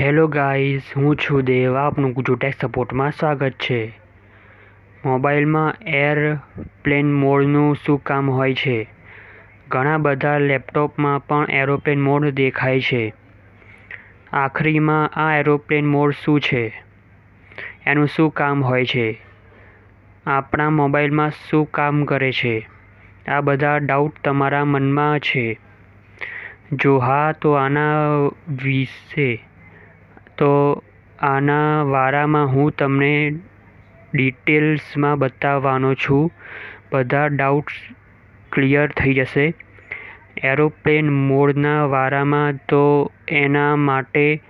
Hello guys, હું છું દેવ. આપનું ગુજુ ટેક સપોર્ટમાં સ્વાગત છે. મોબાઈલમાં એરપ્લેન મોડનું શું કામ હોય છે? ઘણા બધા લેપટોપમાં પણ એરોપ્લેન મોડ દેખાય છે. આખરીમાં આ એરોપ્લેન મોડ શું છે? એનું શું કામ હોય છે? આપણા મોબાઈલમાં શું કામ કરે છે? આ બધા ડાઉટ તમારા મનમાં છે. જો હા તો આના વારામાં હું તમને ડિટેલ્સમાં બતાવવાનો છું. બધા ડાઉટ્સ ક્લિયર થઈ જશે. એરોપ્લેન મોડના વારામાં તો એના માટે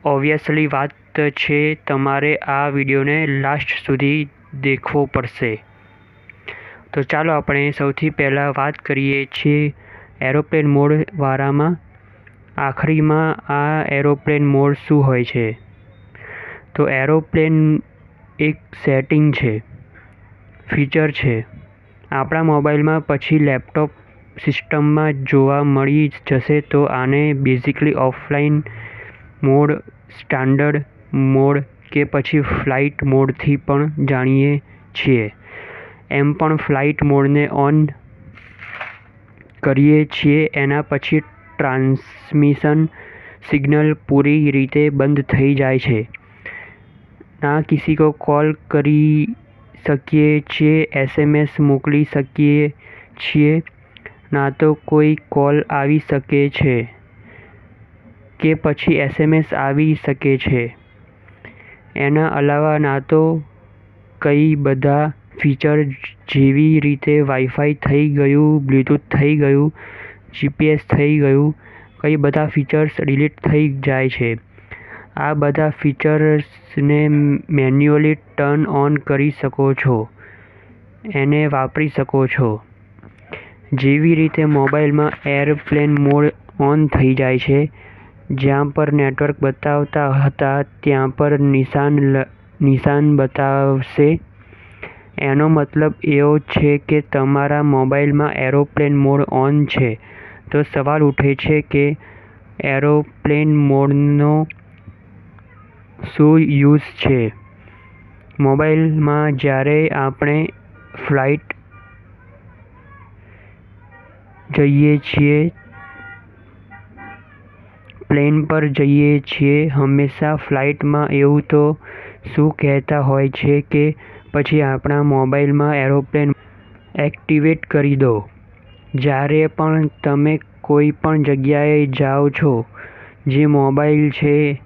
ઓબ્વિયસલી વાત છે, તમારે આ વિડીયોને લાસ્ટ સુધી દેખવો પડશે. તો ચાલો આપણે સૌથી પહેલાં વાત કરીએ છીએ એરોપ્લેન મોડ વારામાં. આખરીમાં આ એરોપ્લેન મોડ શું હોય છે? તો એરોપ્લેન એક સેટિંગ છે, ફીચર છે આપણા મોબાઈલમાં, પછી લેપટોપ સિસ્ટમમાં જોવા મળી જશે. તો આને basically offline mode, standard mode કે પછી ફ્લાઇટ મોડથી પણ જાણીએ છીએ. એમ પણ ફ્લાઇટ મોડને ઓન કરીએ છીએ એના પછી ટ્રાન્સમિશન સિગ્નલ પૂરી રીતે બંધ થઈ જાય છે. ના કિસી કો કોલ કરી શકીએ છીએ, SMS મોકલી શકીએ છીએ, ના તો કોઈ કોલ આવી શકે છે કે પછી SMS આવી શકે છે. એના અલાવા ના તો કઈ બધા ફીચર જેવી રીતે વાઈફાઈ થઈ ગયું, બ્લૂટૂથ થઈ ગયું, GPS થઈ ગયું, કઈ બધા ફીચર્સ ડિલીટ થઈ જાય છે. આ બધા ફીચર્સને મેન્યુઅલી ટર્ન ઓન કરી શકો છો, એને વાપરી શકો છો. જેવી રીતે મોબાઈલમાં એરપ્લેન મોડ ઓન થઈ જાય છે, જ્યાં પર નેટવર્ક બતાવતા હતા ત્યાં પર નિશાન બતાવશે. એનો મતલબ એવો છે કે તમારા મોબાઈલમાં એરોપ્લેન મોડ ઓન છે. તો સવાલ ઉઠે છે કે એરોપ્લેન મોડનો શું યુઝ છે? મોબાઈલમાં જ્યારે આપણે ફ્લાઇટ જઈએ છીએ, પ્લેન પર જઈએ છીએ, હંમેશા ફ્લાઇટમાં એવું તો શું કહેતા હોય છે કે પછી આપણા મોબાઈલમાં એરોપ્લેન એક્ટિવેટ કરી દો. જ્યારે પણ તમે કોઈ પણ જગ્યાએ જાઓ છો, જે મોબાઈલ છે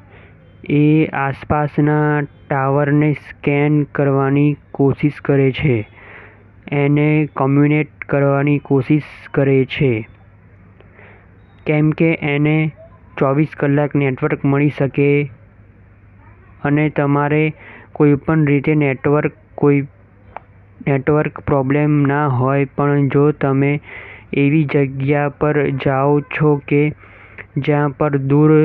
એ આસપાસના ટાવરને સ્કેન કરવાની કોશિશ કરે છે, એને કમ્યુનિકેટ કરવાની કોશિશ કરે છે, કેમ કે એને 24 કલાક નેટવર્ક મળી શકે અને તમારે કોઈપણ રીતે નેટવર્ક પ્રોબ્લેમ ના હોય. પણ જો તમે એવી જગ્યા પર જાઓ છો કે જ્યાં પર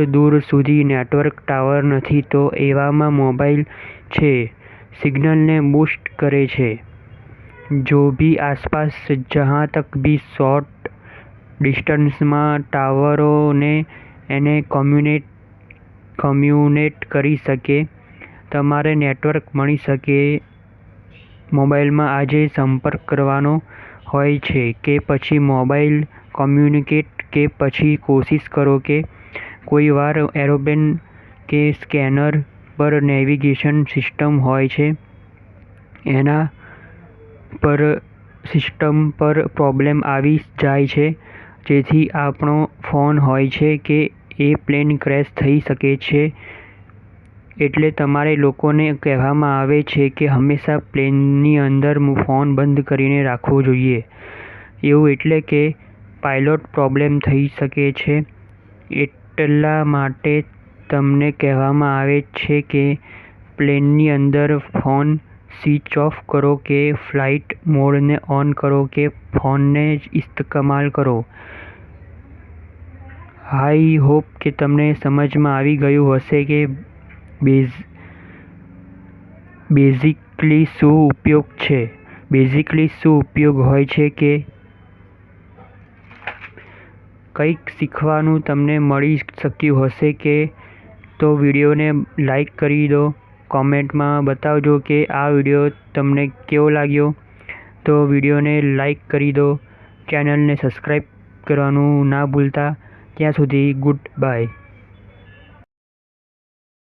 દૂર સુધી નેટવર્ક ટાવર નથી, તો એવામાં મોબાઈલ છે સિગ્નલને બૂસ્ટ કરે છે. જો ભી આસપાસ જહાં તક ભી શોર્ટ ડિસ્ટન્સમાં ટાવરોને એને કમ્યુનિકેટ કરી શકે, તમારે નેટવર્ક મળી શકે. મોબાઈલમાં આજે સંપર્ક કરવાનો હોય છે કે પછી મોબાઈલ કમ્યુનિકેટ કે પછી કોશિશ કરો કે કોઈ વાર એરોપ્લેન કે સ્કેનર પર નેવિગેશન સિસ્ટમ હોય છે, એના પર સિસ્ટમ પર પ્રોબ્લેમ આવી જાય છે, જેથી આપણો ફોન હોય છે કે એ પ્લેન ક્રેશ થઈ શકે છે. એટલે તમારે લોકોને કહેવામાં આવે છે કે હંમેશા પ્લેનની અંદર ફોન બંધ કરીને રાખવો જોઈએ. એવું એટલે કે પાયલોટ પ્રોબ્લેમ થઈ શકે છે. એટલા માટે તમને કહેવામાં આવે છે કે પ્લેનની અંદર ફોન સ્વિચ ઓફ કરો કે ફ્લાઇટ મોડને ઓન કરો કે ફોનને ઇસ્તેમાલ કરો. આઈ હોપ કે તમને સમજમાં આવી ગયું હશે કે બેઝિકલી શું ઉપયોગ હોય છે. કે કંઈક શીખવાનું તમને મળી શક્યું હશે કે તો વિડીયોને લાઈક કરી દો. કોમેન્ટમાં બતાવજો કે આ વિડીયો તમને કેવો લાગ્યો. તો વિડીયોને લાઈક કરી દો. ચેનલને સબસ્ક્રાઈબ કરવાનું ના ભૂલતા. ત્યાં સુધી ગુડ બાય.